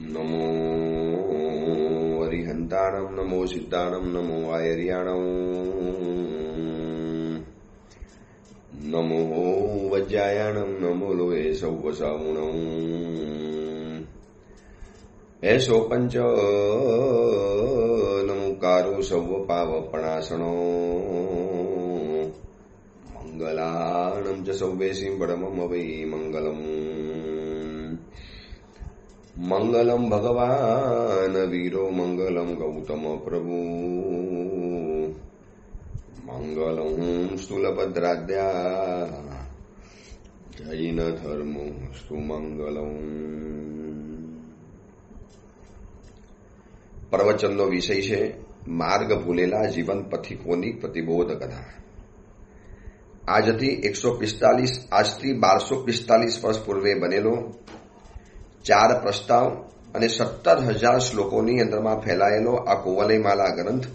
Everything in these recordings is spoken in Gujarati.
નમો હરિહંતાણમ, નમો સિદ્ધાણમ, નમો આયર્યાણમ, નમો વજ્જાયાણમ, નમો લોહે સૌવસાવુણમ, એસો પંચ નમુકારો સૌ પાવપણાસણો, મંગલાણમ ચ સૌવેશી બડમમ વૈ મંગલમ. મંગલમ ભગવાન વીરો, મંગલમ ગૌતમ પ્રભુ, મંગલમ સ્થૂલભદ્રાદ્યા, જૈન ધર્મો સુમંગલમ. પ્રવચનનો વિષય છે માર્ગ ભૂલેલા જીવન પથિકોની પ્રતિબોધ કથા. આજથી 145 આજથી 1245 વર્ષ પૂર્વે બનેલો 4 પ્રસ્તાવ અને 17,000 શ્લોકોની અંદરમાં ફેલાયેલો આ કુવલયમાલા ગ્રંથ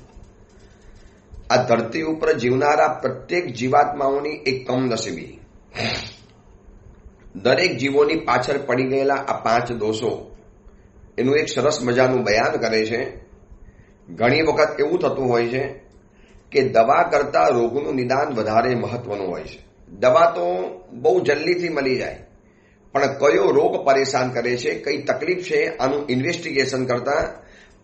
આ ધરતી ઉપર જીવનારા પ્રત્યેક જીવાત્માઓની એક કમનસીબી, દરેક જીવોની પાછળ પડી ગયેલા આ 5 દોષો એનું એક સરસ મજાનું બયાન કરે છે. ઘણી વખત એવું થતું હોય છે કે દવા કરતા રોગનું નિદાન વધારે મહત્વનું હોય છે. દવા તો બહુ જલ્દીથી મળી જાય, પણ કયો રોગ પરેશાન કરે છે, કઈ તકલીફ છે, આનું ઇન્વેસ્ટિગેશન કરતા,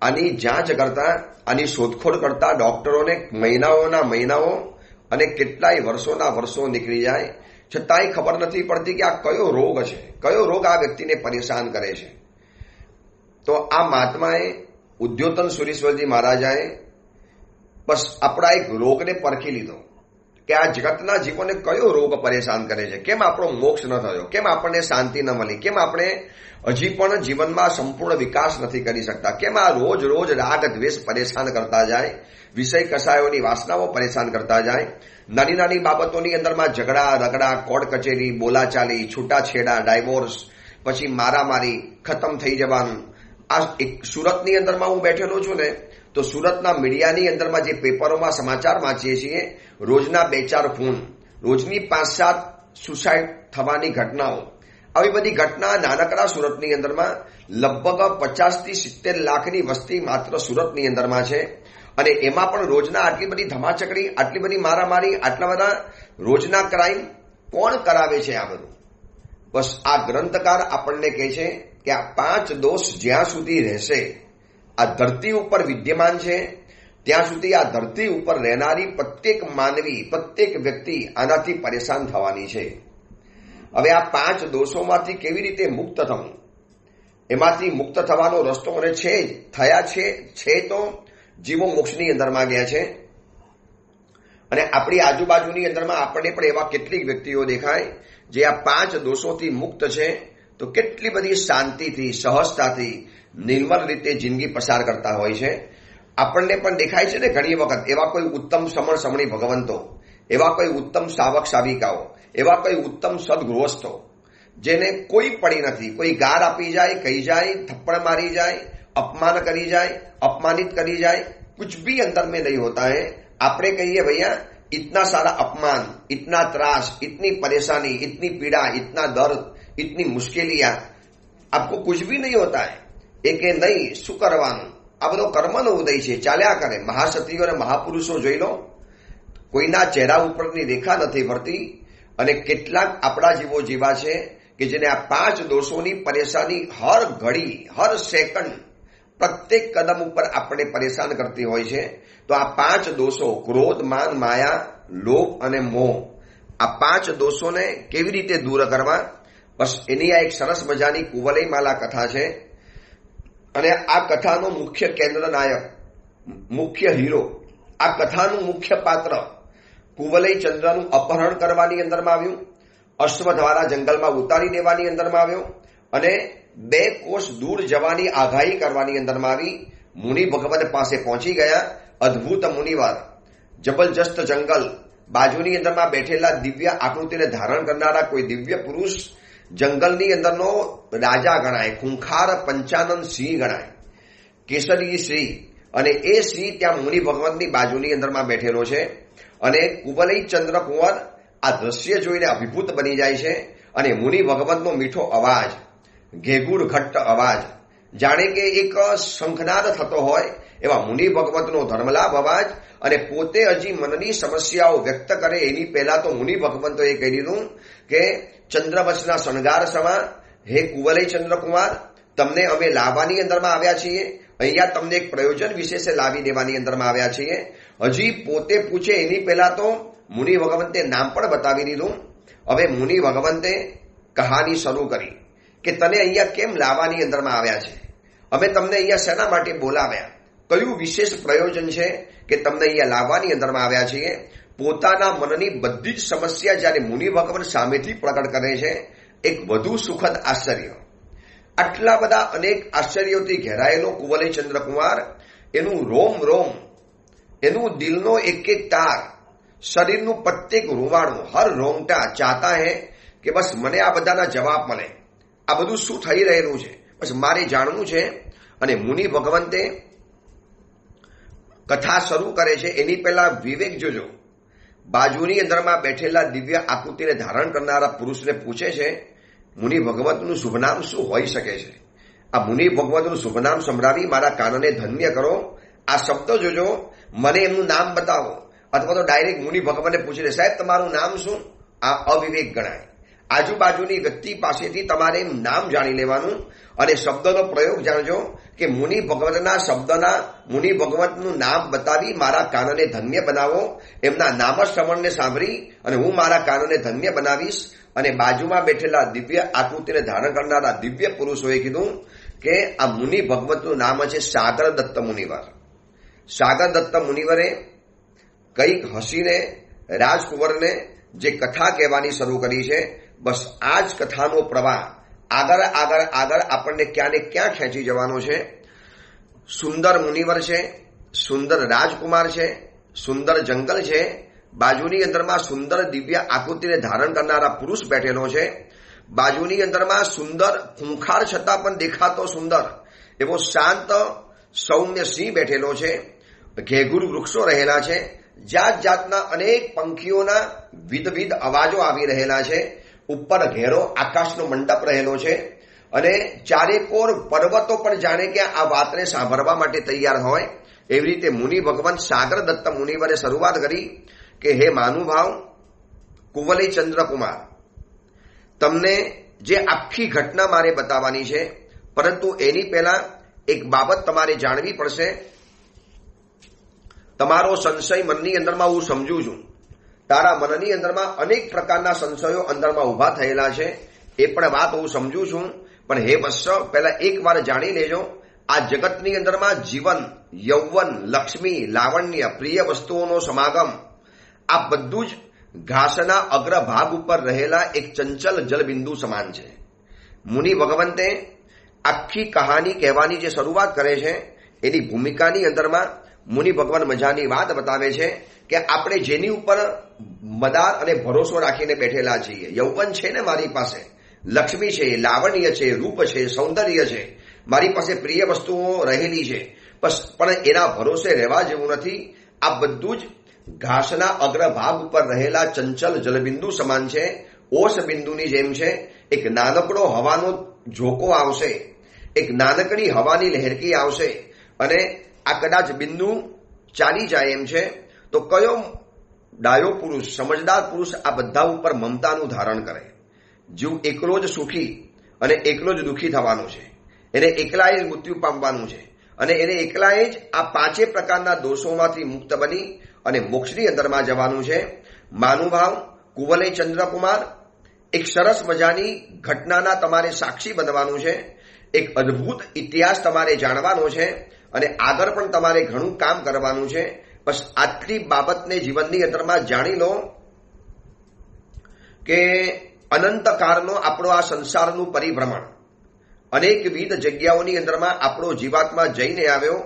આની જાંચ કરતા, આની શોધખોળ કરતા ડોક્ટરોને મહિનાઓના મહિનાઓ અને કેટલાય વર્ષોના વર્ષો નીકળી જાય, છતાંય ખબર નથી પડતી કે આ કયો રોગ છે, કયો રોગ આ વ્યક્તિને પરેશાન કરે છે. તો આ મહાત્માએ ઉદ્યોતન સુરેશ્વરજી મહારાજાએ બસ આપણા એક રોગને પરખી લીધો કે આ જગતના જીવોને કયો રોગ પરેશાન કરે છે, કેમ આપણો મોક્ષ ન થયો, કેમ આપણને શાંતિ ન મળી, કેમ આપણે હજી પણ જીવનમાં સંપૂર્ણ વિકાસ નથી કરી શકતા, કેમ આ રોજ રોજ રાગ દ્વેષ પરેશાન કરતા જાય, વિષય કસાયોની વાસનાઓ પરેશાન કરતા જાય, નાની નાની બાબતોની અંદરમાં ઝઘડા રગડા, કોર્ટ કચેરી, બોલાચાલી, છૂટાછેડા, ડાયવોર્સ, પછી મારામારી, ખતમ થઈ જવાનું. આ એક સુરતની અંદરમાં હું બેઠેલો છું ને, તો સુરતના મીડિયાની અંદરમાં જે પેપરોમાં સમાચાર વાંચીએ છીએ, રોજના 2-4 ખૂન, રોજની 5-7 સુસાઇડ થવાની ઘટનાઓ, આવી બધી ઘટના નાનકડા સુરતની અંદરમાં લગભગ 50 થી 70 લાખની વસ્તી માત્ર સુરતની અંદરમાં છે. અને એમાં પણ રોજના આટલી બધી ધમાચકડી, આટલી બધી મારામારી, આટલા બધા રોજના ક્રાઇમ કોણ કરાવે છે આ બધું? બસ આ ગ્રંથકાર આપણને કહે છે કે આ 5 દોષ જ્યાં સુધી રહેશે, આ ધરતી ઉપર વિદ્યમાન છે, ત્યાં સુધી આ ધરતી ઉપર રહેનારી પ્રત્યેક માનવી, પ્રત્યેક વ્યક્તિ આનાથી પરેશાન થવાની છે. હવે આ 5 દોષોમાંથી કેવી રીતે મુક્ત થવું? એમાંથી મુક્ત થવાનો રસ્તો અને થયા છે તો જીવો મોક્ષની અંદરમાં ગયા છે. અને આપણી આજુબાજુની અંદરમાં આપણને પણ એવા કેટલીક વ્યક્તિઓ દેખાય જે આ 5 દોષોથી મુક્ત છે, તો કેટલી બધી શાંતિથી, સહજતાથી, નિર્મલ રીતે જિંદગી પસાર કરતા હોય છે. આપણને પણ દેખાય છે ને ઘણી વખત એવા કોઈ ઉત્તમ સમણ સમણી ભગવંતો, એવા કોઈ ઉત્તમ સાવક સાવિકાઓ, એવા કોઈ ઉત્તમ સદગૃહસ્થો જેને કોઈ પડી નથી, કોઈ ગાર આપી જાય, કહી જાય, થપ્પડ મારી જાય, અપમાન કરી જાય, અપમાનિત કરી જાય, कुछ भी अंदर में नहीं होता है. આપણે કહીએ ભૈયા इतना सारा अपमान, इतना त्रास, इतनी परेशानी, इतनी पीड़ा, इतना दर्द, इतनी मुश्किलियां, आपको कुछ भी नहीं होता है. એકે નહીં, શું કરવાનું? આ બધો કર્મનો ઉદય છે, ચાલ્યા કરે. મહાસતીઓ અને મહાપુરુષો જોઈ લો, કોઈના ચહેરા ઉપરની રેખા નથી ફરતી, અને કેટલાક આપણા જીવો જીવા છે કે જેને આ 5 દોષોની પરેશાની હર ઘડી, હર સેકન્ડ, પ્રત્યેક કદમ ઉપર આપણે પરેશાન કરતી હોય છે. તો આ 5 દોષો, ક્રોધ, માન, માયા, લોભ અને મોહ, આ 5 દોષોને કેવી રીતે દૂર કરવા? બસ એની આ એક સરસ મજાની કુવલયમાલા કથા છે. અને આ કથાનો મુખ્ય કેન્દ્ર નાયક, મુખ્ય હીરો, આ કથાનું મુખ્ય પાત્ર કુવલય ચંદ્રનું અપહરણ કરવાની અંદરમાં આવ્યું, અશ્વ દ્વારા જંગલમાં ઉતારી દેવાની અંદરમાં આવ્યો, અને 2 કોષ દૂર જવાની આગાહી કરવાની અંદરમાં આવી. મુનિ ભગવત પાસે પહોંચી ગયા. અદ્ભુત મુનિવાર, જબરજસ્ત જંગલ, બાજુની અંદરમાં બેઠેલા દિવ્ય આકૃતિને ધારણ કરનારા કોઈ દિવ્ય પુરુષ, જંગલની અંદરનો રાજા ગણાય, ખૂંખાર પંચાનન સિંહ ગણાય, કેસરી સિંહ. અને એ સિંહ ત્યાં મુનિ ભગવતની બાજુની અંદરમાં બેઠેલો છે. અને કુવલય ચંદ્ર કુંવર આ દ્રશ્ય જોઈને અભિભૂત બની જાય છે. અને મુનિ ભગવતનો મીઠો અવાજ, ઘેગુર ઘટ્ટ અવાજ, જાણે કે એક શંખનાદ થતો હોય એવા મુનિ ભગવતનો ધર્મલાભ અવાજ અને પોતે હજી મનની સમસ્યાઓ વ્યક્ત કરે એની પહેલા તો મુનિ ભગવંતોએ કહી દીધું કે ચંદ્રવંશના શણગાર સમા હે કુવલય ચંદ્રકુમાર, તમને અમે લાવવાની અંદરમાં આવ્યા છીએ. અહીંયા તમને એક પ્રયોજન વિશેષે લાવી દેવાની અંદરમાં આવ્યા છીએ. હજી પોતે પૂછે એની પહેલા તો મુનિ ભગવંતે નામ પણ બતાવી દીધું. હવે મુનિ ભગવંતે કહાની શરૂ કરી કે તને અહીંયા કેમ લાવવાની અંદરમાં આવ્યા છે, અમે તમને અહીંયા શેના માટે બોલાવ્યા, કયું વિશેષ પ્રયોજન છે કે તમને અહીંયા લાવવાની અંદરમાં આવ્યા છીએ. પોતાના મનની બધી જ સમસ્યા જ્યારે મુનિ ભગવાન સામેથી પ્રગટ કરે છે, એક વધુ સુખદ આશ્ચર્ય. આટલા બધા અનેક આશ્ચર્યોથી ઘેરાયેલો કુવલય ચંદ્રકુમાર, એનું રોમ રોમ, એનું દિલનો એક એક તાર, શરીરનું પ્રત્યેક રૂવાણું, હર રોંગટા ચાહતા હે કે બસ મને આ બધાના જવાબ મળે. આ બધું શું થઈ રહેલું છે બસ મારે જાણવું છે. અને મુનિ ભગવંતે કથા શરૂ કરે છે એની પહેલા વિવેક જોજો. બાજુની અંદરમાં બેઠેલા દિવ્ય આકૃતિને ધારણ કરનારા પુરુષને પૂછે છે, મુનિ ભગવતનું શુભ નામ શું હોઈ શકે છે? આ મુનિ ભગવતનું શુભ નામ સંભળાવી મારા કાનને ધન્ય કરો. આ શબ્દ જોજો, મને એમનું નામ બતાવો. અથવા તો ડાયરેક્ટ મુનિ ભગવાનને પૂછી લે, સાહેબ તમારું નામ શું? આ અવિવેક ગણાય. આજુબાજુની વ્યક્તિ પાસેથી તમારે નામ જાણી લેવાનું અને શબ્દનો પ્રયોગ જાણજો કે મુનિ ભગવતના શબ્દના મુનિ ભગવતનું નામ બતાવી મારા કાનને ધન્ય બનાવો. એમના નામ શ્રવણને સાંભળી અને હું મારા કાનને ધન્ય બનાવીશ. અને બાજુમાં બેઠેલા દિવ્ય આકૃતિને ધારણ કરનારા દિવ્ય પુરુષોએ કીધું કે આ મુનિ ભગવતનું નામ છે સાગર દત્ત મુનિવર. સાગર દત્ત મુનિવરે કંઈક હસીને રાજકુંવરને જે કથા કહેવાની શરૂ કરી છે, બસ આ જ કથાનો પ્રવાહ આગળ આગળ આગળ આપણને ક્યાં ને ક્યાં ખેંચી જવાનો છે. સુંદર મુનિવર છે, સુંદર રાજકુમાર છે, સુંદર જંગલ છે, બાજુની અંદરમાં સુંદર દિવ્ય આકૃતિને ધારણ કરનારા પુરુષ બેઠેલો છે, બાજુની અંદરમાં સુંદર ખૂંખાર છતાં પણ દેખાતો સુંદર એવો શાંત સૌમ્ય સિંહ બેઠેલો છે, ઘેઘૂર વૃક્ષો રહેલા છે, જાત જાતના અનેક પંખીઓના વિધવિધ અવાજો આવી રહેલા છે, ઉપર ઘેરો આકાશનો મંડપ રહેલો છે અને ચારેકોર પર્વતો પણ જાણે કે આ વાતને સાંભળવા માટે તૈયાર હોય. એવી રીતે મુનિ ભગવાન સાગર દત્ત મુનિવરે શરૂઆત કરી કે હે માનુભાવ કુવલય ચંદ્રકુમાર, તમને જે આખી ઘટના મારે બતાવવાની છે, પરંતુ એની પહેલા એક બાબત તમારે જાણવી પડશે. તમારો સંશય મનની અંદરમાં હું સમજુ છું. તારા મનની અંદરમાં અનેક પ્રકારના સંશયો અંદરમાં ઉભા થયેલા છે, એ પણ વાત હું સમજુ છું. પણ હે વત્સ, પહેલા એક વાર જાણી લેજો, આ જગતની અંદરમાં જીવન, યૌવન, લક્ષ્મી, લાવણ્ય, પ્રિય વસ્તુઓનો સમાગમ, આ બધું જ ઘાસના અગ્રભાગ ઉપર રહેલા એક ચંચલ જલબિંદુ સમાન છે. મુનિ ભગવંતે આખી કહાની કહેવાની જે શરૂઆત કરે છે એની ભૂમિકાની અંદરમાં મુનિ ભગવાન મજાની વાત બતાવે છે કે આપણે જેની ઉપર મદાર અને ભરોસો રાખીને બેઠેલા છીએ, યૌવન છે ને મારી પાસે, લક્ષ્મી છે, લાવણ્ય છે, રૂપ છે, સૌંદર્ય છે, મારી પાસે પ્રિય વસ્તુઓ રહેલી છે, બસ પણ એના ભરોસે રહેવા જેવું નથી. આ બધું જ ઘાસના અગ્રભાગ ઉપર રહેલા ચંચલ જલબિંદુ સમાન છે. ઓસ બિંદુની જેમ છે. એક નાનકડો હવાનો ઝોકો આવશે, એક નાનકડી હવાની લહેરકી આવશે અને આ કદાચ બિંદુ ચાલી જાય એમ છે. તો કયો ડાયો પુરુષ, સમજદાર પુરુષ આ બધા ઉપર મમતાનું ધારણ કરે? જીવ એકલો જ સુખી અને એકલો જ દુઃખી થવાનું છે, એને એકલાએ જ મૃત્યુ પામવાનું છે અને એને એકલાએ જ આ પાંચે પ્રકારના દોષોમાંથી મુક્ત બની અને મોક્ષની અંદરમાં જવાનું છે. માનુભાવ કુવલય ચંદ્રકુમાર, એક સરસ મજાની ઘટનાના તમારે સાક્ષી બનવાનું છે. એક અદ્ભુત ઇતિહાસ તમારે જાણવાનો છે અને આગળ પણ તમારે ઘણું કામ કરવાનું છે. બસ આટલી બાબતને જીવનની અંદરમાં જાણી લો કે અનંતકાળનો આપણો આ સંસારનું પરિભ્રમણ, અનેકવિધ જગ્યાઓની અંદરમાં આપણો જીવાત્મા જઈને આવ્યો.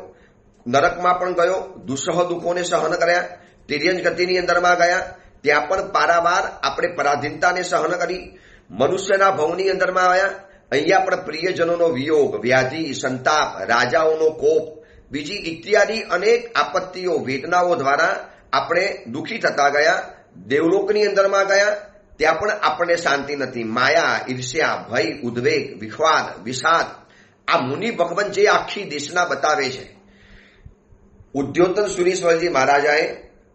નરકમાં પણ ગયો, દુઃસહ દુઃખોને સહન કર્યા, તિર્યંજ ગતિની અંદરમાં ગયા, ત્યાં પણ પારાવાર આપણે પરાધીનતાને સહન કરી. મનુષ્યના ભવની અંદરમાં આવ્યા, અહીંયા પણ પ્રિયજનોનો વિયોગ, વ્યાધિ, સંતાપ, રાજાઓનો કોપ, બીજી ઇત્યાદિ અનેક આપત્તિઓ, વેદનાઓ દ્વારા આપણે દુઃખી થતા ગયા. દેવલોકની અંદરમાં ગયા, ત્યાં પણ આપણને શાંતિ નથી. માયા, ઈર્ષ્યા, ભય, ઉદ્વેગ, વિખવાદ, વિષાદ, આ મુનિ ભગવાન જે આખી દેશના બતાવે છે, ઉદ્યોતન સુરેશ્વરજી મહારાજાએ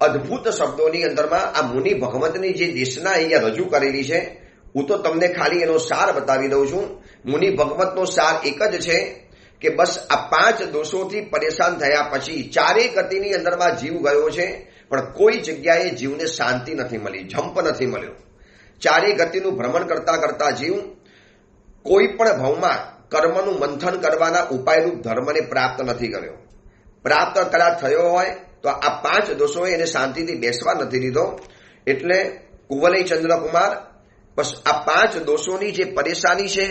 અદભુત શબ્દોની અંદરમાં આ મુનિ ભગવંતની જે દેશના અહીંયા રજૂ કરેલી છે, હું તો તમને ખાલી એનો સાર બતાવી દઉં છું. મુનિ ભગવંતનો સાર એક જ છે કે બસ આ 5 દોષોથી પરેશાન થયા પછી ચારેય ગતિની અંદરમાં જીવ ગયો છે, પણ કોઈ જગ્યાએ જીવને શાંતિ નથી મળી, જંપ નથી મળ્યો. ચારેય ગતિનું ભ્રમણ કરતા કરતા જીવ કોઈ પણ ભાવમાં કર્મનું મંથન કરવાના ઉપાયરૂપ ધર્મને પ્રાપ્ત નથી કર્યો. પ્રાપ્ત કદાચ થયો હોય તો આ 5 દોષોએ એને શાંતિથી બેસવા નથી દીધો. એટલે કુવલય ચંદ્રકુમાર, બસ આ 5 દોષોની જે પરેશાની છે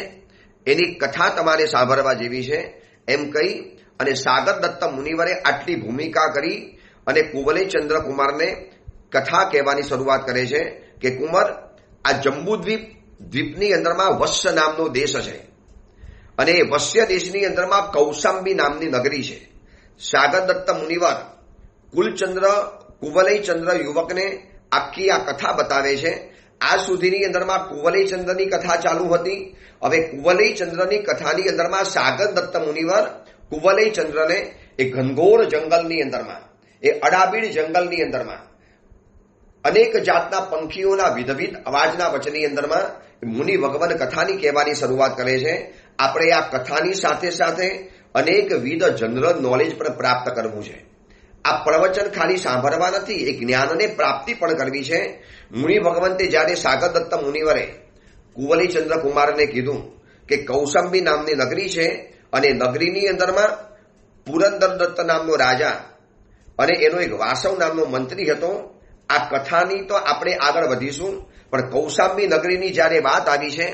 એની કથા તમારે સાંભળવા જેવી છે એમ કહી અને સાગર દત્ત મુનિવરે આટલી ભૂમિકા કરી અને કુવલય ચંદ્રકુમારને કથા કહેવાની શરૂઆત કરે છે કે કુમાર, આ જંબુદ્વીપની અંદરમાં વત્સ નામનો દેશ છે અને એ વત્સ્ય દેશની અંદરમાં કૌશાંબી નામની નગરી છે. સાગર દત્ત મુનિવર કુવલયચંદ્ર યુવકને આખી આ કથા બતાવે છે. આ સુધીની અંદરમાં કુવલયચંદ્રની કથા ચાલુ હતી. હવે કુવલયચંદ્રની કથાની અંદરમાં સાગર દત્ત મુનિવર કુવલયચંદ્રને એ ઘનઘોર જંગલની અંદરમાં, એ અડાબીડ જંગલની અંદરમાં અનેક જાતના પંખીઓના વિધવિધ અવાજના વચનની અંદરમાં મુનિ ભગવાન કથાની કહેવાની શરૂઆત કરે છે. આપણે આ કથાની સાથે સાથે અનેકવિધ જનરલ નોલેજ પણ પ્રાપ્ત કરવું છે. આ પ્રવચન ખાલી સાંભળવા નથી, એ જ્ઞાનને પ્રાપ્તિ પણ કરવી છે. મુનિ ભગવંતે જ્યારે સાગર દત્ત મુનિવરે કુવલયચંદ્ર કુમારને કીધું કે કૌશાંબી નામની નગરી છે અને નગરીની અંદરમાં પુરંદર દત્ત નામનો રાજા અને એનો એક વાસવ નામનો મંત્રી હતો. આ કથાની તો આપણે આગળ વધીશું, પણ કૌશાંબી નગરીની જ્યારે વાત આવી છે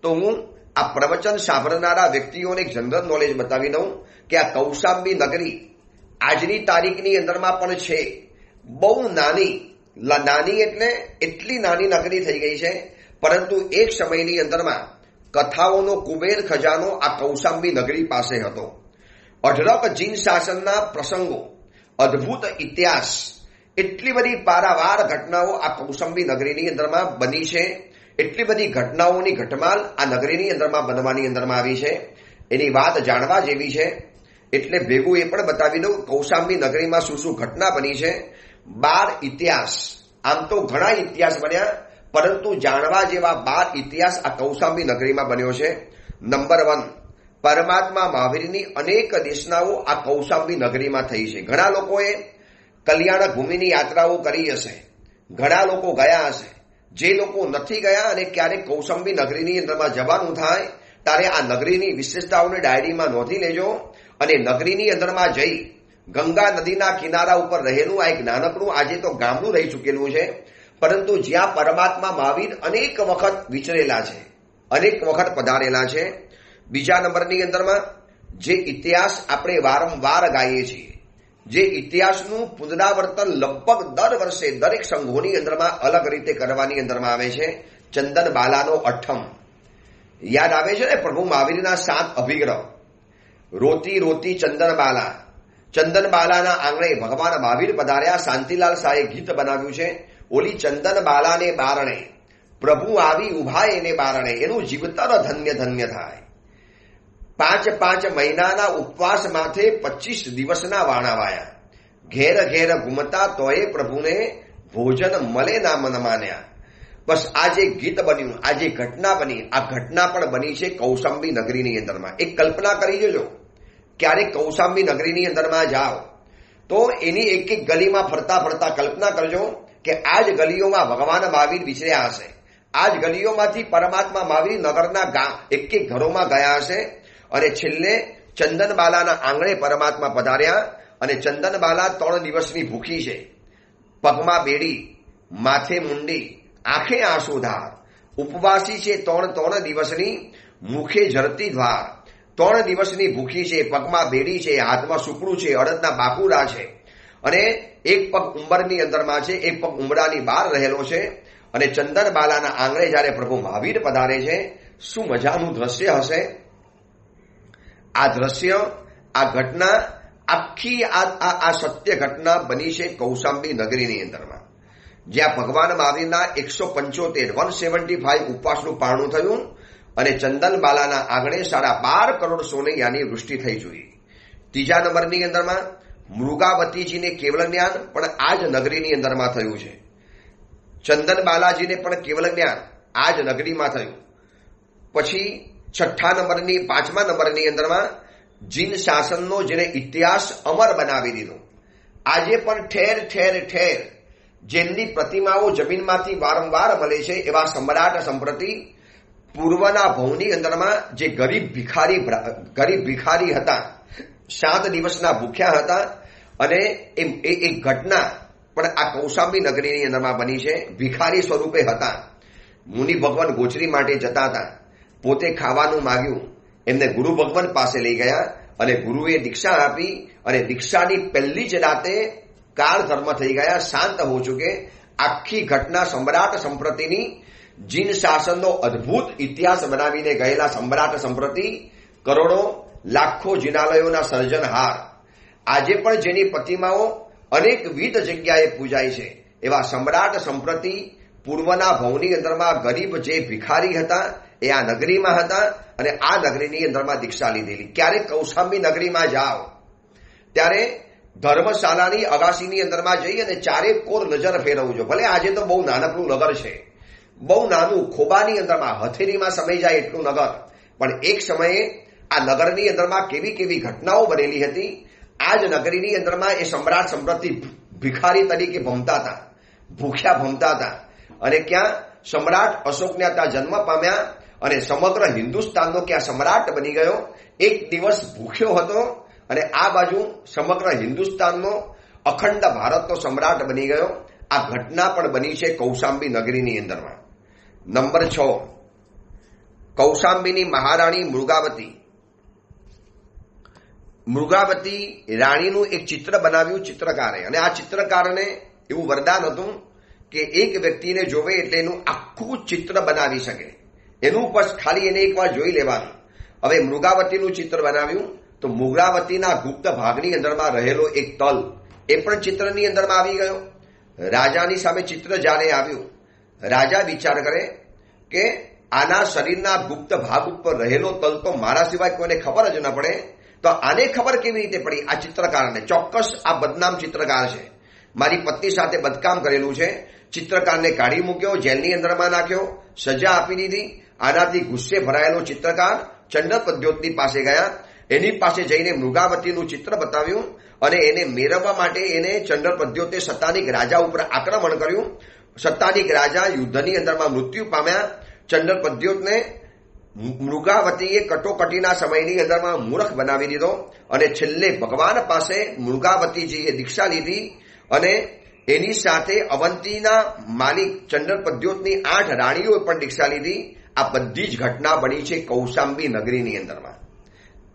તો હું આ પ્રવચન સાંભળનારા વ્યક્તિઓને એક જનરલ નોલેજ બતાવી દઉં કે આ કૌશાંબી નગરી આજની તારીખની અંદરમાં પણ છે. બહુ નાની એટલે એટલી નાની નગરી થઈ ગઈ છે, પરંતુ એક સમયની અંદરમાં કથાઓનો કુબેર ખજાનો આ કૌશાંબી નગરી પાસે હતો. અઢળક જીન શાસનના પ્રસંગો, અદ્ભુત ઇતિહાસ, એટલી બધી પારાવાર ઘટનાઓ આ કૌશાંબી નગરીની અંદરમાં બની છે. એટલી બધી ઘટનાઓની ઘટમાલ આ નગરીની અંદરમાં બનવાની અંદરમાં આવી છે. એની વાત જાણવા જેવી છે. એટલે ભેગું એ પણ બતાવી દઉં કૌશાંબી નગરીમાં શું શું ઘટના બની છે. 12 ઇતિહાસ, આમ તો ઘણા ઇતિહાસ બન્યા, પરંતુ જાણવા જેવા 12 ઇતિહાસ આ કૌશાંબી નગરીમાં બન્યો છે. નંબર 1, પરમાત્મા મહાવીરની અનેક દેશનાઓ આ કૌશાંબી નગરીમાં થઈ છે. ઘણા લોકોએ કલ્યાણ ભૂમિની યાત્રાઓ કરી હશે, ઘણા લોકો ગયા હશે. જે લોકો નથી ગયા અને ક્યારેક કૌશાંબી નગરીની અંદરમાં જવાનું થાય ત્યારે આ નગરીની વિશેષતાઓને ડાયરીમાં નોંધી લેજો અને નગરીની અંદરમાં જઈ ગંગા નદીના કિનારા ઉપર રહેલું આ એક નાનકડું આજે તો ગામડું રહી ચૂકેલું છે, પરંતુ જ્યાં પરમાત્મા મહાવીર અનેક વખત વિચરેલા છે, અનેક વખત પધારેલા છે. બીજા નંબરની અંદરમાં જે ઇતિહાસ આપણે વારંવાર ગાઈએ છીએ, જે ઇતિહાસનું પુનરાવર્તન લગભગ દર વર્ષે દરેક સંઘોની અંદરમાં અલગ રીતે કરવાની અંદરમાં આવે છે. ચંદન બાલાનો 8મ યાદ આવે છે ને, પ્રભુ મહાવીરના 7 અભિગ્રહ. રોતી રોતી ચંદનબાલા, ચંદનબાલાના આંગણે ભગવાન મહાવીર પધાર્યા. શાંતિલાલ શાહે ગીત બનાવ્યું છે, ઓલી ચંદનબાલાને બારણે પ્રભુ આવી ઉભા એને બારણે, એનું જીવતર ધન્ય ધન્ય થાય. 5 મહિનાના ઉપવાસ માથે 25 દિવસના વાણા વાયા. ઘેર ઘેર ઘૂમતા તોય પ્રભુને ભોજન મળે ના મન માન્યા. બસ આ જે ગીત બન્યું, આ જે ઘટના બની, આ ઘટના પણ બની છે કૌશાંબી નગરીની અંદરમાં. એક કલ્પના કરી જોજો, ક્યારેક કૌશાંબી નગરીની અંદરમાં જાઓ તો એની એક એક ગલીમાં ફરતા ફરતા કલ્પના કરજો કે આ જ ગલીઓમાં ભગવાન મહાવીર વિચર્યા હશે. આ જ ગલીઓમાંથી પરમાત્મા મહાવીર નગરના એક એક ઘરોમાં ગયા હશે અને છેલ્લે ચંદનબાલાના આંગણે પરમાત્મા પધાર્યા. અને ચંદનબાલા 3 દિવસની ભૂખી છે, પગમાં બેડી, માથે મુંડી, આંખે આંસુધાર, ઉપવાસી છે 3 દિવસની, મુખે ઝરતી ધાર. 3 દિવસની ભૂખી છે, પગમાં બેડી છે, હાથમાં સુકડું છે, અડદના બાકુડા છે અને એક પગ ઉંબરની અંદરમાં છે, એક પગ ઉંબરાની બહાર રહેલો છે. અને ચંદનબાલાના આંગણે જ્યારે પ્રભુ મહાવીર પધારે છે, શું મજાનું દ્રશ્ય હશે. આ દ્રશ્ય, આ ઘટના, આખી આ સત્ય ઘટના બની છે કૌશાંબી નગરીની અંદરમાં, જ્યાં ભગવાન મહાવીરના 175 ઉપવાસનું પારણું થયું અને ચંદનબાલાના આંગણે 12.5 કરોડ સોનૈયાની વૃષ્ટિ થઈ જોઈ. ત્રીજા નંબરની અંદરમાં મૃગાવતીજીને કેવળ જ્ઞાન પણ આ જ નગરીની અંદરમાં થયું છે. ચંદનબાલાજીને પણ કેવળ જ્ઞાન આ જ નગરીમાં થયું. પછી પાંચમા નંબરની અંદરમાં જીન શાસનનો જેને ઇતિહાસ અમર બનાવી દીધો. આજે પણ ઠેર ઠેર ઠેર જેમની પ્રતિમાઓ જમીનમાંથી વારંવાર મળે છે એવા સમ્રાટ સંપ્રતિ પૂર્વના ભવની અંદરમાં જે ગરીબ ભિખારી હતા, 7 દિવસના ભૂખ્યા હતા, અને એ ઘટના પણ આ કૌશાંબી નગરીની અંદરમાં બની છે. ભિખારી સ્વરૂપે હતા. મુનિ ભગવાન ગોચરી માટે જતા હતા. પોતે ખાવાનું માંગ્યું. એમને ગુરુ ભગવાન પાસે લઈ ગયા અને ગુરુએ દીક્ષા આપી અને દીક્ષાની પહેલી જ રાતે કાળ ધર્મ થઈ ગયા, શાંત હો ચુકે. આખી ઘટના સમ્રાટ સંપ્રતિની જીન શાસનનો અદ્ભુત ઇતિહાસ બનાવીને ગયેલા સમ્રાટ સંપ્રતિ કરોડો લાખો જિનાલયોના સર્જનહાર. આજે પણ જેની પ્રતિમાઓ અનેકવિધ જગ્યાએ પૂજાય છે એવા સમ્રાટ સંપ્રતિ પૂર્વના ભવની અંદરમાં ગરીબ જે ભિખારી હતા એ આ નગરીમાં હતા અને આ નગરીની અંદરમાં દીક્ષા લીધેલી. ક્યારેક કૌશાંબી નગરીમાં જાઓ ત્યારે ધર્મશાળાની અગાસીની અંદરમાં જઈ અને ચારે કોર નજર ફેરવજો. ભલે આજે તો બહુ નાનકડું નગર છે, બહુ નાનું, ખોબાની અંદરમાં હથેળીમાં સમય જાય એટલું નગર, પણ એક સમયે આ નગરની અંદરમાં કેવી કેવી ઘટનાઓ બનેલી હતી. આ જ નગરીની અંદરમાં એ સમ્રાટ સંપ્રતિ ભિખારી તરીકે ભમતા હતા, ભૂખ્યા ભમતા હતા. અને ક્યાં સમ્રાટ અશોકને ત્યાં જન્મ પામ્યા અને સમગ્ર હિન્દુસ્તાનનો ક્યાં સમ્રાટ બની ગયો. એક દિવસ ભૂખ્યો હતો અને આ બાજુ સમગ્ર હિન્દુસ્તાનનો, અખંડ ભારતનો સમ્રાટ બની ગયો. આ ઘટના પણ બની છે કૌશાંબી નગરીની અંદરમાં. નંબર 6, કૌશાંબીની મહારાણી મૃગાવતી. મૃગાવતી રાણીનું એક ચિત્ર બનાવ્યું ચિત્રકારે, અને આ ચિત્રકારને એવું વરદાન હતું કે એક વ્યક્તિને જોવે એટલે એનું આખું ચિત્ર બનાવી શકે. એનું બસ ખાલી એને એકવાર જોઈ લેવાનું. હવે મૃગાવતીનું ચિત્ર બનાવ્યું તો મૃગાવતીના ગુપ્ત ભાગની અંદરમાં રહેલો એક તલ એ પણ ચિત્રની અંદરમાં આવી ગયો. રાજાની સામે ચિત્ર જ્યારે આવ્યું, રાજા વિચાર કરે કે આના શરીરના ગુપ્ત ભાગ ઉપર રહેલો તલ તો મારા સિવાય કોઈને ખબર જ ન પડે, તો આને ખબર કેવી રીતે પડી? આ ચિત્રકારને. ચોક્કસ આ બદનામ ચિત્રકાર છે, મારી પત્ની સાથે બદકામ કરેલું છે. ચિત્રકારને કાઢી મૂક્યો, જેલની અંદરમાં નાખ્યો, સજા આપી દીધી. આનાથી ગુસ્સે ભરાયેલો ચિત્રકાર ચંદ્ર પ્રદ્યોતની પાસે ગયા. એની પાસે જઈને મૃગાવતીનું ચિત્ર બતાવ્યું અને એને મેળવવા માટે એને ચંદ્ર પ્રદ્યોતે સત્તાનિક રાજા ઉપર આક્રમણ કર્યું. સત્તાનિક રાજા યુદ્ધની અંદરમાં મૃત્યુ પામ્યા. ચંદ્ર પ્રદ્યોતને મૃગાવતીએ કટોકટીના સમયની અંદરમાં મૂર્ખ બનાવી દીધો અને છેલ્લે ભગવાન પાસે મૃગાવતીજીએ દીક્ષા લીધી અને એની સાથે અવંતીના માલિક ચંદ્ર પ્રદ્યોતની 8 રાણીઓએ પણ દીક્ષા લીધી. આ બધી જ ઘટના બની છે કૌશાંબી નગરીની અંદરમાં.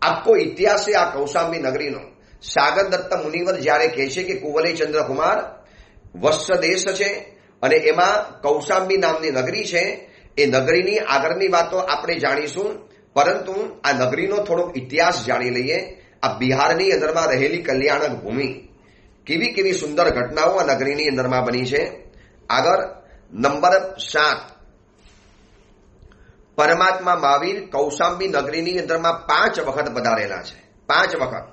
આખો ઇતિહાસ છે આ કૌશાંબી નગરીનો. સાગર દત્ત મુનિવર જ્યારે કહે છે કે કુવલે ચંદ્રકુમાર વત્સ દેશ છે અને એમાં કૌશાંબી નામની નગરી છે. એ નગરીની આગળની વાતો આપણે જાણીશું, પરંતુ આ નગરીનો થોડોક ઇતિહાસ જાણી લઈએ. આ બિહારની અંદરમાં રહેલી કલ્યાણક ભૂમિ, કેવી કેવી સુંદર ઘટનાઓ આ નગરીની અંદરમાં બની છે. આગળ નંબર 7, પરમાત્મા મહાવીર કૌશાંબી નગરીની અંદરમાં 5 વખત પધારેલા છે. 5 વખત.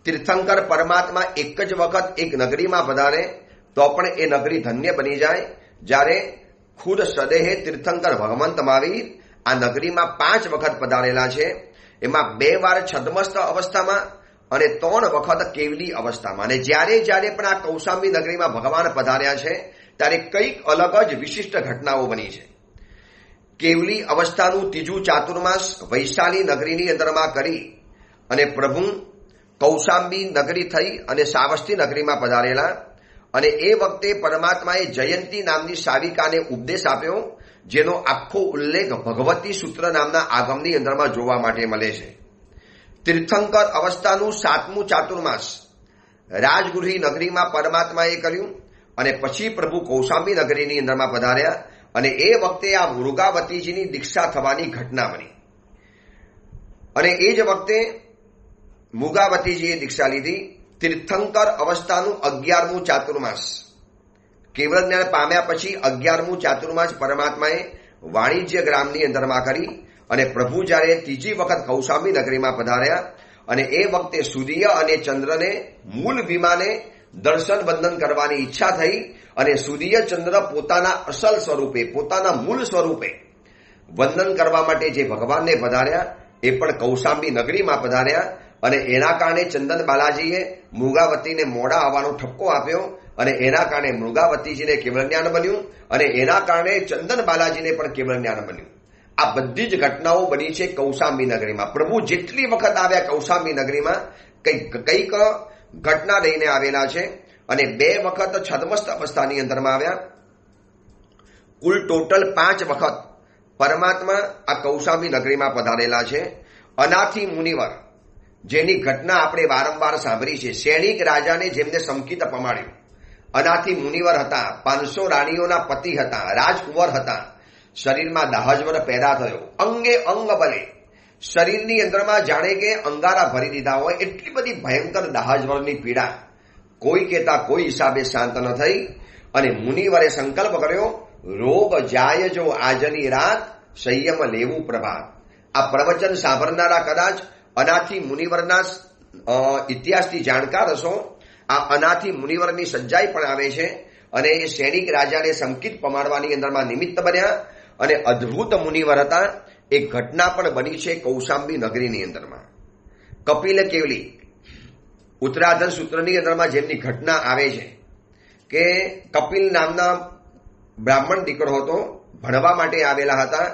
તીર્થંકર પરમાત્મા એક જ વખત એક નગરીમાં પધારે તો પણ એ નગરી ધન્ય બની જાય. જ્યારે ખુદ સદેહે તીર્થંકર ભગવંત મહાવીર આ નગરીમાં 5 વખત પધારેલા છે. એમાં 2 વાર છદ્મસ્ત અવસ્થામાં અને 3 વખત કેવલી અવસ્થામાં. અને જ્યારે જ્યારે પણ આ કૌશાંબી નગરીમાં ભગવાન પધાર્યા છે ત્યારે કંઈક અલગ જ વિશિષ્ટ ઘટનાઓ બની છે. કેવલી અવસ્થાનું 3જું ચાતુર્માસ વૈશાલી નગરીની અંદરમાં કરી અને પ્રભુ કૌશાંબી નગરી થઈ અને સાવસ્તી નગરીમાં પધારેલા. અને એ વખતે પરમાત્માએ જયંતી નામની સાવિકાને ઉપદેશ આપ્યો, જેનો આખો ઉલ્લેખ ભગવતી સૂત્ર નામના આગમની અંદરમાં જોવા માટે મળે છે. તીર્થંકર અવસ્થાનું 7મું ચાતુર્માસ રાજગૃહી નગરીમાં પરમાત્માએ કર્યું અને પછી પ્રભુ કૌશાંબી નગરીની અંદરમાં પધાર્યા અને એ વખતે આ મૃગાવતીજીની દીક્ષા થવાની ઘટના બની. અને એ જ વખતે મૃગાવતીજીએ દીક્ષા લીધી. તીર્થંકર અવસ્થાનું 11મું ચાતુર્માસ કેવળ જ્ઞાન પામ્યા પછી 11મું ચાતુર્માસ પરમાત્માએ વાણિજ્ય ગ્રામની અંદરમાં કરી અને પ્રભુ જ્યારે ત્રીજી વખત કૌશાંબી નગરીમાં પધાર્યા અને એ વખતે સૂર્ય અને ચંદ્રને મૂળ વિમાને દર્શન વંદન કરવાની ઈચ્છા થઈ અને સૂર્ય ચંદ્ર પોતાના અસલ સ્વરૂપે પોતાના મૂળ સ્વરૂપે વંદન કરવા માટે જે ભગવાનને પધાર્યા એ પણ કૌશાંબી નગરીમાં પધાર્યા અને એના કારણે ચંદન બાલાજીએ મૃગાવતીને મોડા આવવાનો ઠપકો આપ્યો અને એના કારણે મૃગાવતીજીને કેવળ જ્ઞાન બન્યું અને એના કારણે ચંદન બાલાજીને પણ કેવળ જ્ઞાન બન્યું. આ બધી જ ઘટનાઓ બની છે કૌશાંબી નગરીમાં. પ્રભુ જેટલી વખત આવ્યા કૌશાંબી નગરીમાં કઈક ઘટના લઈને આવેલા છે અને 2 વખત છદ્મસ્ત અવસ્થાની અંદરમાં આવ્યા. કુલ ટોટલ 5 વખત પરમાત્મા આ કૌશાંબી નગરીમાં પધારેલા છે. અનાથી મુનિવર જેની ઘટના આપણે વારંવાર સાંભળી છે, સૈનિક રાજાને જેમને સમકિત પમાડ્યું. અનાથી મુનિવર હતા, 500 રાણીઓના પતિ હતા, રાજકુંવર હતા. શરીરમાં દાહજવર પેદા થયો, અંગે અંગ બલે શરીરની અંદરમાં જાણે કે અંગારા ભરી દીધા હોય એટલી બધી ભયંકર દાહજવરની પીડા કોઈ કહેતા કોઈ હિસાબે શાંત ન થઈ અને મુનિવરે સંકલ્પ કર્યો, રોગ જાય જો આજની રાત સંયમ લેવું પ્રભાત. આ પ્રવચન સાંભળનારા કદાચ અનાથી મુનિવરના ઇતિહાસથી જાણકાર હશો. આ અનાથી મુનિવરની સજ્જાઈ પણ આવે છે અને એ સૈનિક રાજાને સમકિત પમાડવાની અંદરમાં નિમિત્ત બન્યા અને અદ્ભુત મુનિવર હતા. એક ઘટના પણ બની છે કૌશાંબી નગરીની અંદરમાં. કપિલ કેવલી ઉત્તરાધન સૂત્રની અંદરમાં જેમની ઘટના આવે છે કે કપિલ નામના બ્રાહ્મણ દીકરો હતો, ભણવા માટે આવેલા હતા.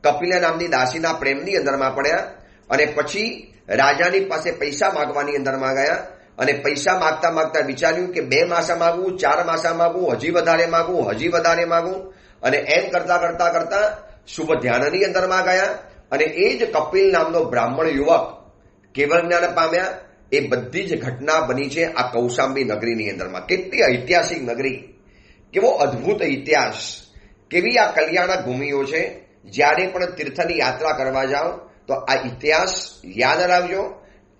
કપિલ નામની દાસીના પ્રેમની અંદરમાં પડ્યા અને પછી રાજાની પાસે પૈસા માગવાની અંદરમાં ગયા અને પૈસા માગતા માગતા વિચાર્યું કે 2 માસા માગવું, 4 માસા માગવું, હજી વધારે માગવું, હજી વધારે માગવું અને એમ કરતા કરતા કરતા શુભ ધ્યાનની અંદરમાં ગયા અને એ જ કપિલ નામનો બ્રાહ્મણ યુવક કેવળ જ્ઞાન પામ્યા. એ બધી જ ઘટના બની છે આ કૌશાંબી નગરીની અંદરમાં. કેટલી ઐતિહાસિક નગરી, કેવો અદ્ભુત ઇતિહાસ, કેવી આ કલ્યાણક ભૂમિઓ છે. જ્યારે પણ તીર્થની યાત્રા કરવા જાઓ તો આ ઇતિહાસ યાદ રાખજો.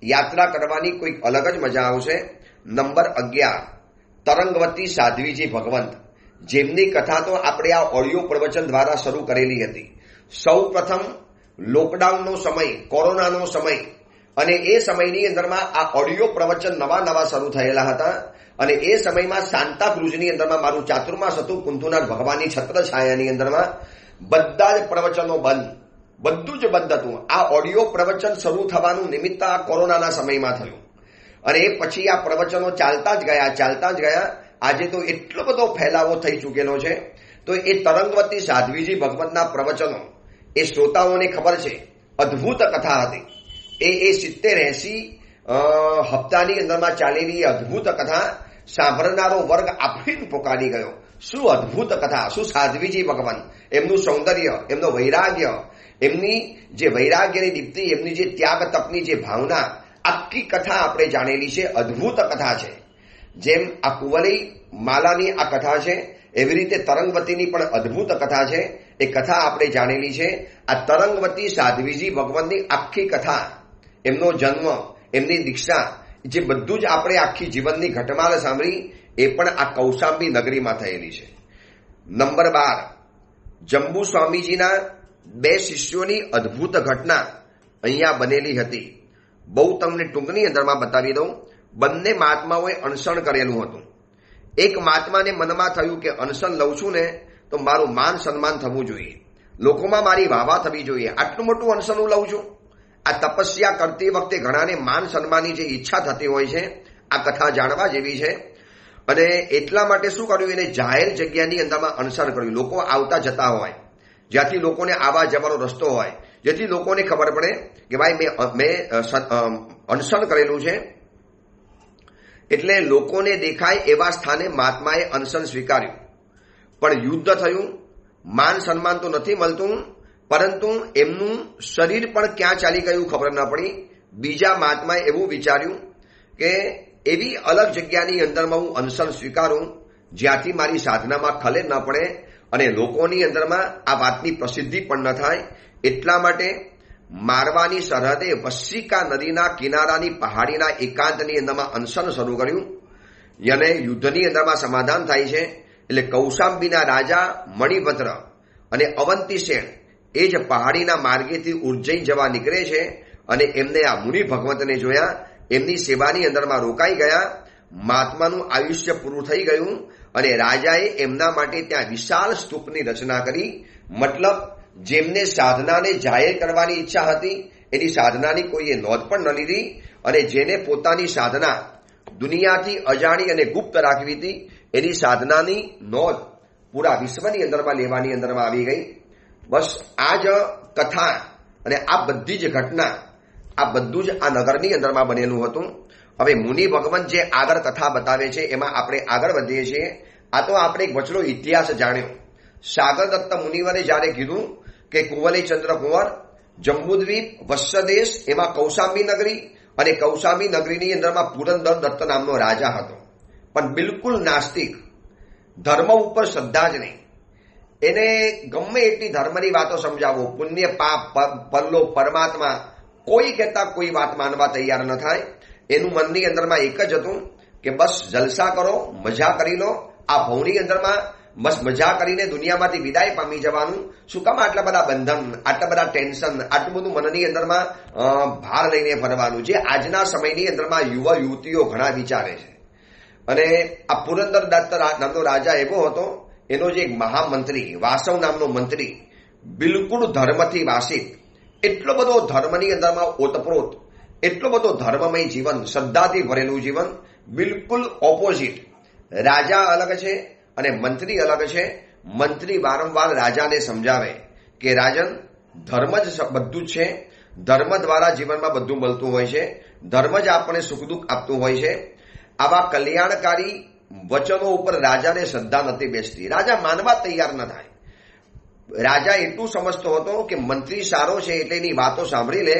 યાત્રા કરવાની કોઈક અલગ જ મજા આવશે. નંબર 11 તરંગવતી સાધ્વીજી ભગવંત, જેમની કથા તો આપણે આ ઓડિયો પ્રવચન દ્વારા શરૂ કરેલી હતી. સૌ પ્રથમ લોકડાઉનનો સમય, કોરોનાનો સમય અને એ સમયની અંદરમાં આ ઓડિયો પ્રવચન નવા શરૂ થયેલા હતા અને એ સમયમાં સાંતા ક્રુઝની અંદરમાં મારું ચાતુર્માસ હતું, કુંથુનાથ ભગવાનની છત્ર છાયાની અંદરમાં બધા જ પ્રવચનો બંધ, બધું જ બંધ હતું. આ ઓડિયો પ્રવચન શરૂ થવાનું નિમિત્ત આ કોરોનાના સમયમાં થયું અને એ પછી આ પ્રવચનો ચાલતા જ ગયા. આજે તો એટલો બધો ફેલાવો થઈ ચૂકેલો છે. તો એ તરંગવતી સાધ્વીજી ભગવંતના પ્રવચનો એ શ્રોતાઓને ખબર છે અદ્ભુત કથા હતી. એ 70-80 હપ્તાની અંદરમાં ચાલેલી અદ્ભુત કથા સાંભળનારો વર્ગ આફરીન પોકારી ગયો. શું અદ્ભુત કથા, શું સાધ્વીજી ભગવાન, એમનું સૌંદર્ય, એમનો વૈરાગ્ય, એમની જે વૈરાગ્યની દીપ્તિ, એમની જે ત્યાગ તપની જે ભાવના, આખી કથા આપણે જાણેલી છે. અદ્ભુત કથા છે. જેમ આ કુંવરી માલાની આ કથા છે એવી રીતે તરંગવતીની પણ અદ્ભુત કથા છે. એ કથા આપણે જાણેલી છે. આ તરંગવતી સાધ્વીજી ભગવાનની આખી કથા, એમનો જન્મ, એમની દીક્ષા, જે બધું જ આપણે આખી જીવનની ઘટમાળ સાંભળી એ પણ આ કૌશાંબી નગરીમાં થયેલી છે. નંબર 12 જંબુ સ્વામીજીના 2 શિષ્યોની અદ્ભુત ઘટના અહીંયા બનેલી હતી. બહુ તમને ટૂંકની અંદરમાં બતાવી દઉં. બંને મહાત્માઓએ અનશન કરેલું હતું. એક મહાત્માને મનમાં થયું કે અનશન લઉં છું ને તો મારું માન સન્માન થવું જોઈએ, લોકોમાં મારી વાહવા થવી જોઈએ, આટલું મોટું અનશન હું લઉં છું. આ તપસ્યા કરતી વખતે ઘણાને માન સન્માનની જે ઈચ્છા થતી હોય છે. આ કથા જાણવા જેવી છે અને એટલા માટે શું કર્યું, એને જાહેર જગ્યાની અંદરમાં અનશન કર્યું. લોકો આવતા જતા હોય, જ્યાંથી લોકોને આવવા જવાનો રસ્તો હોય, જેથી લોકોને ખબર પડે કે ભાઈ મેં અનશન કરેલું છે. એટલે લોકોને દેખાય એવા સ્થાને મહાત્માએ અનશન સ્વીકાર્યું. પણ યુદ્ધ થયું, માન સન્માન તો નથી મળતું, પરંતુ એમનું શરીર પણ ક્યાં ચાલી ગયું ખબર ન પડી. બીજા મહાત્માએ એવું વિચાર્યું કે એવી અલગ જગ્યાની અંદરમાં હું અનશન સ્વીકારું જ્યાંથી મારી સાધનામાં ખલેલ ન પડે અને લોકોની અંદરમાં આ વાતની પ્રસિદ્ધિ પણ ન થાય. એટલા માટે મારવાની સરહદે વસ્સિકા નદીના કિનારાની પહાડીના એકાંતની અંદરમાં અનશન શરૂ કર્યું અને યુદ્ધની અંદરમાં સમાધાન થાય છે. એટલે કૌશાંબીના રાજા મણિભદ્ર અને અવંતીસેન એ જ પહાડીના માર્ગેથી ઉજ્જૈન જવા નીકળે છે અને એમને આ મુનિ ભગવંતને જોયા, એમની સેવાની અંદરમાં રોકાઈ ગયા. મહાત્માનું આયુષ્ય પૂરું થઈ ગયું અને રાજાએ એમના માટે ત્યાં વિશાળ સ્તૂપની રચના કરી. મતલબ જેમને સાધનાને જાહેર કરવાની ઈચ્છા હતી એની સાધનાની કોઈએ નોંધ પણ ન લીધી અને જેને પોતાની સાધના દુનિયાથી અજાણી અને ગુપ્ત રાખવી હતી એની સાધનાની નોંધ પૂરા વિશ્વની અંદરમાં લેવાની અંદરમાં આવી ગઈ. બસ આ જ કથા અને આ બધી જ ઘટના, આ બધું જ આ નગરની અંદરમાં બનેલું હતું. હવે મુનિ ભગવંત જે આગળ કથા બતાવે છે એમાં આપણે આગળ વધીએ છીએ. આ તો આપણે એક વચલો ઇતિહાસ જાણ્યો. સાગર દત્ત મુનિવરે જ્યારે કીધું કે કુંવલે ચંદ્ર કુંવર, જંબુદ્વીપ, વત્સદેશ, એમાં કૌશાંબી નગરી, અને કૌશાંબી નગરીની અંદરમાં પુરંદર દત્ત નામનો રાજા હતો, પણ બિલકુલ નાસ્તિક, ધર્મ ઉપર શ્રદ્ધા જ નહીં. એને ગમે એટલી ધર્મની વાતો સમજાવો, પુણ્ય પાપ પરલો પરમાત્મા કોઈ કહેતા કોઈ વાત માનવા તૈયાર ન થાય. એનું મનની અંદરમાં એક જ હતું કે બસ જલસા કરો, મજા કરી લો, આ ભવની અંદરમાં બસ મજા કરીને દુનિયામાંથી વિદાય પામી જવાનું. શું કામ આટલા બધા બંધન, આટલા બધા ટેન્શન, આટલું બધું મનની અંદરમાં ભાર લઈને ફરવાનું, જે આજના સમયની અંદરમાં યુવા યુવતીઓ ઘણા વિચારે છે. અને આ પુરંદર દત્ત નામનો રાજા એવો હતો, એનો જે એક મહામંત્રી વાસવ નામનો મંત્રી બિલકુલ ધર્મથી વાસિત, એટલો બધો ધર્મની અંદરમાં ઓતપ્રોત, એટલો બધો ધર્મમય જીવન, શ્રદ્ધાથી ભરેલું જીવન, બિલકુલ ઓપોઝિટ. રાજા અલગ છે અને મંત્રી અલગ છે. મંત્રી વારંવાર રાજાને સમજાવે કે રાજન, ધર્મ જ બધું જ છે, ધર્મ દ્વારા જીવનમાં બધું મળતું હોય છે, ધર્મ જ આપણને સુખ દુઃખ આપતું હોય છે. આવા કલ્યાણકારી વચનો ઉપર રાજાને શ્રદ્ધા નથી બેસતી. રાજા માનવા તૈયાર ન થાય. રાજા એટલું સમજતો હતો કે મંત્રી સારો છે એટલે એની વાતો સાંભળી લે,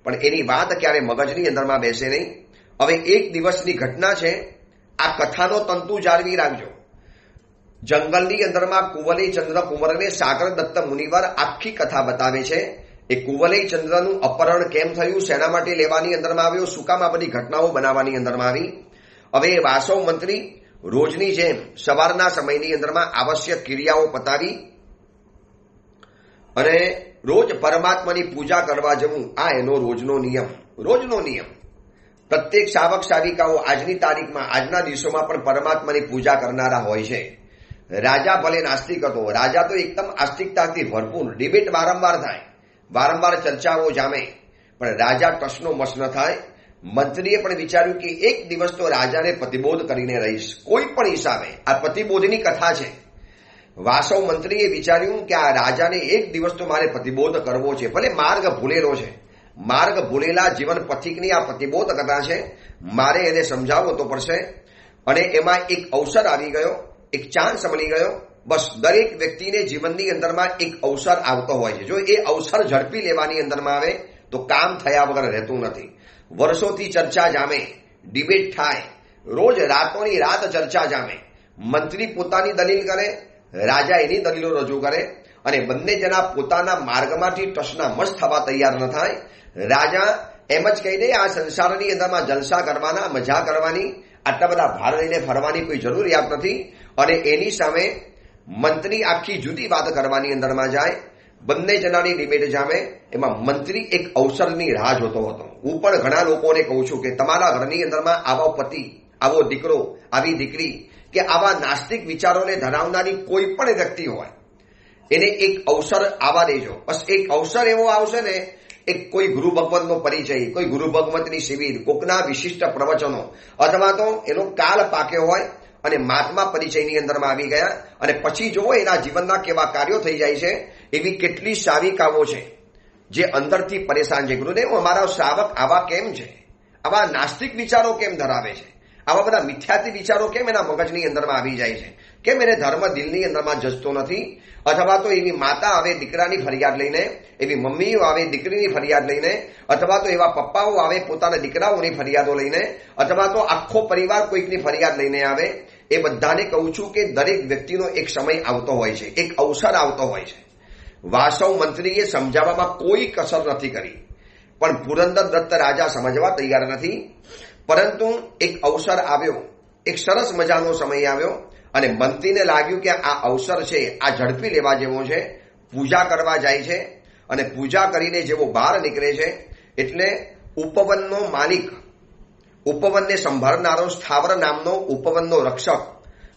પણ એની વાત ક્યારે મગજની અંદરમાં બેસે નહીં. હવે એક દિવસની ઘટના છે, આ કથાનો તંતુ જાળવી રાખજો. જંગલની અંદરમાં કુંવલે ચંદ્ર કુંવરને સાગર દત્ત મુનિવર આખી કથા બતાવે છે. એ કુંવલે ચંદ્રનું અપહરણ કેમ થયું, શેના માટે લેવાની અંદરમાં આવ્યો, શું કામ આ બધી ઘટનાઓ બનાવવાની અંદરમાં આવી. હવે એ વાસવ મંત્રી રોજની જેમ સવારના સમયની અંદરમાં આવશ્યક ક્રિયાઓ પતાવી અને રોજ પરમાત્માની પૂજા કરવા જવું, આ એનો રોજનો નિયમ. પ્રત્યેક સાવક સાવિકાઓ આજની તારીખમાં, આજના દિવસોમાં પણ પરમાત્માની પૂજા કરનારા હોય છે. રાજા ભલે નાસ્તિક હતો, રાજા તો એકદમ આસ્તિકતાથી ભરપૂર, ડિબેટ વારંવાર થાય, વારંવાર ચર્ચાઓ જામે, પણ રાજા ટસનો મસ ન થાય. મંત્રીએ પણ વિચાર્યું કે એક દિવસ તો રાજાને પ્રતિબોધ કરીને રહીશ, કોઈ પણ હિસાબે. આ પ્રતિબોધની કથા છે. વાસવ મંત્રીએ વિચાર્યું કે આ રાજાને એક દિવસ તો મારે પ્રતિબોધ કરવો છે, ભલે માર્ગ ભૂલેલો છે, માર્ગ ભૂલેલા જીવન પથિકની આ પ્રતિબોધ કથા છે, મારે એને સમજાવવો તો પડશે. અને એમાં એક અવસર આવી ગયો, એક ચાન્સ મળી ગયો. બસ દરેક વ્યક્તિને જીવનની અંદરમાં એક અવસર આવતો હોય છે. જો એ અવસર ઝડપી લેવાની અંદરમાં આવે તો કામ થયા વગર રહેતું નથી. વર્ષોથી ચર્ચા જામે, ડિબેટ થાય, રોજ રાતોની રાત ચર્ચા જામે. મંત્રી પોતાની દલીલ કરે, રાજા એની દલીલો રજૂ કરે, અને બંને જણા પોતાના માર્ગમાંથી ટસના મસ થવા તૈયાર ન થાય. રાજા એમ જ કહી દે, આ સંસારની અંદરમાં જલસા કરવાના, મજા કરવાની, આટલા બધા ભાર લઈને ફરવાની કોઈ જરૂરિયાત નથી. અને એની સામે મંત્રી આખી જુદી વાત કરવાની અંદરમાં જાય. બંને જણાની ડિબેટ જામે. એમાં મંત્રી એક અવસરની રાહ જોતો હતો. હું પણ ઘણા લોકોને કહું છું કે તમારા ઘરની અંદરમાં આવો પતિ, આવો દીકરો, આવી દીકરી કે આવા નાસ્તિક વિચારોને ધરાવનારી કોઈ પણ વ્યક્તિ હોય, એને એક અવસર આવવા દેજો. બસ એક અવસર એવો આવશે ને, એક કોઈ ગુરુ ભગવંતનો પરિચય, કોઈ ગુરુ ભગવંતની શિબિર, કોકના વિશિષ્ટ પ્રવચનો, અથવા તો એનો કાલ પાક્યો હોય અને મહાત્મા પરિચયની અંદરમાં આવી ગયા, અને પછી જુઓ એના જીવનના કેવા કાર્યો થઈ જાય છે. એવી કેટલી સાવિકાઓ છે જે અંદરથી પરેશાન છે. ગુરુદેવ, અમારા શ્રાવક આવા કેમ છે, આવા નાસ્તિક વિચારો કેમ ધરાવે છે, આવા બધા મિથ્યાથી વિચારો કેમ એના મગજની અંદરમાં આવી જાય છે, કેમ એને ધર્મ દિલની અંદરમાં જસતો નથી. અથવા તો એવી માતા આવે દીકરાની ફરિયાદ લઈને, એવી મમ્મીઓ આવે દીકરીની ફરિયાદ લઈને, અથવા તો એવા પપ્પાઓ આવે પોતાના દીકરાઓની ફરિયાદો લઈને, અથવા તો આખો પરિવાર કોઈકની ફરિયાદ લઈને આવે. એ બધાને કહું છું કે દરેક વ્યક્તિનો એક સમય આવતો હોય છે, એક અવસર આવતો હોય છે. વાસવ મંત્રીએ સમજાવવામાં કોઈ કસર નથી કરી, પણ પુરંદર દત્ત રાજા સમજવા તૈયાર નથી. પરંતુ એક અવસર આવ્યો, એક સરસ મજાનો સમય આવ્યો, અને મંત્રીને લાગ્યું કે આ અવસર છે, આ ઝડપી લેવા જેવો છે. પૂજા કરવા જાય છે અને પૂજા કરીને જેવો બહાર નીકળે છે એટલે ઉપવનનો માલિક, ઉપવનને સંભાળનારો સ્થાવર નામનો ઉપવનનો રક્ષક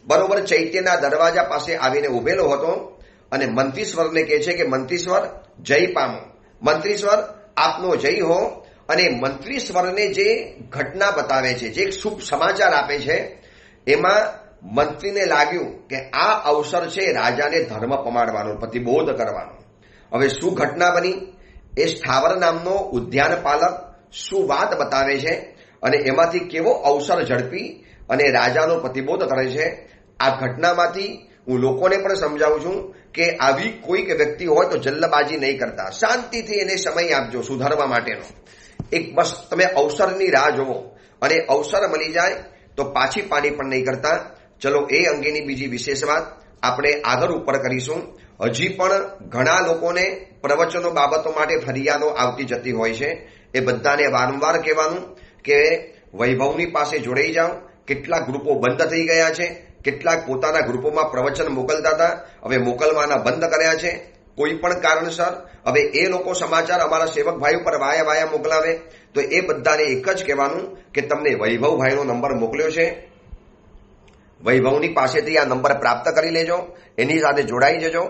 બરોબર ચૈત્યના દરવાજા પાસે આવીને ઉભેલો હતો અને મંત્રીશ્વરને કહે છે કે મંત્રીશ્વર જય પામો, મંત્રીશ્વર આપનો જય હો. અને મંત્રીશ્વરને જે ઘટના બતાવે છે, જે શુભ સમાચાર આપે છે, એમાં મંત્રીને લાગ્યું કે આ અવસર છે રાજાને ધર્મ પમાડવાનો, પ્રતિબોધ કરવાનો. હવે શું ઘટના બની એ સ્થાવર નામનો ઉદ્યાન પાલક શું વાત બતાવે છે અને એમાંથી કેવો અવસર ઝડપી અને રાજાનો પ્રતિબોધ કરે છે. આ ઘટનામાંથી હું લોકોને પણ સમજાવું છું કે આવી કોઈક વ્યક્તિ હોય તો જલ્દબાજી નહીં કરતા, શાંતિથી એને સમય આપજો સુધારવા માટેનો. એક બસ તમે અવસરની રાહ જોવો અને અવસર મળી જાય તો પાછી પાણી પણ નહીં કરતા. ચલો એ અંગેની બીજી વિશેષ વાત આપણે આગળ ઉપર કરીશું. હજી પણ ઘણા લોકોને પ્રવચનો બાબતો માટે ફરિયાદો આવતી જતી હોય છે. એ બધાને વારંવાર કહેવાનું કે વૈભવની પાસે જોડાઈ જાઓ. કેટલાક ગ્રુપો બંધ થઈ ગયા છે, કેટલાક પોતાના ગ્રુપોમાં પ્રવચન મોકલતા હતા, હવે મોકલવાના બંધ કર્યા છે કોઈ પણ કારણસર. હવે એ લોકો સમાચાર અમારા સેવકભાઈ ઉપર વાયા મોકલાવે તો એ બધાને એક જ કહેવાનું કે તમને વૈભવભાઈનો નંબર મોકલ્યો છે, વૈભવની પાસેથી આ નંબર પ્રાપ્ત કરી લેજો, એની સાથે જોડાઈ જજો.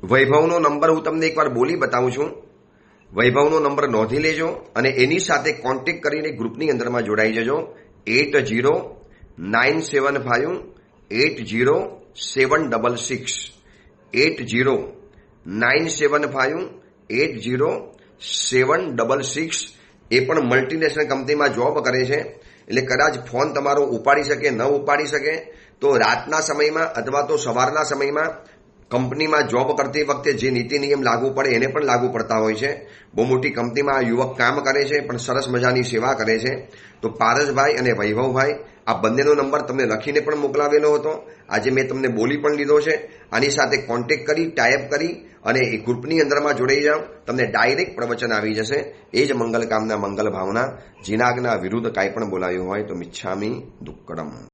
વૈભવનો નંબર હું તમને એકવાર બોલી બતાવું છું. વૈભવનો નંબર નોંધી લેજો અને એની સાથે કોન્ટેક્ટ કરીને ગ્રુપની અંદરમાં જોડાઈ જજો. 8097580766 8097580766. એ પણ મલ્ટીનેશનલ કંપનીમાં જોબ કરે છે એટલે કદાચ ફોન તમારો ઉપાડી શકે ન ઉપાડી શકે તો રાતના સમયમાં અથવા તો સવારના સમયમાં કંપનીમાં જોબ કરતી વખતે જે નીતિ નિયમ લાગુ પડે એને પણ લાગુ પડતા હોય છે. બહુ મોટી કંપનીમાં આ યુવક કામ કરે છે પણ સરસ મજાની સેવા કરે છે. તો પારસભાઈ અને વૈભવભાઈ આ બંનેનો નંબર તમને લખીને પણ મોકલાવેલો હતો. આજે મેં તમને બોલી પણ લીધો છે. આની સાથે કોન્ટેક્ટ કરી ટાઈપ કરી અને એ ગ્રુપની અંદરમાં જોડાઈ જાઓ, તમને ડાયરેક્ટ પ્રવચન આવી જશે. એ જ મંગલ કામના મંગલ ભાવના. જીનાગના વિરુદ્ધ કાંઈ પણ બોલાયું હોય તો મિચ્છામી દુક્કડમ.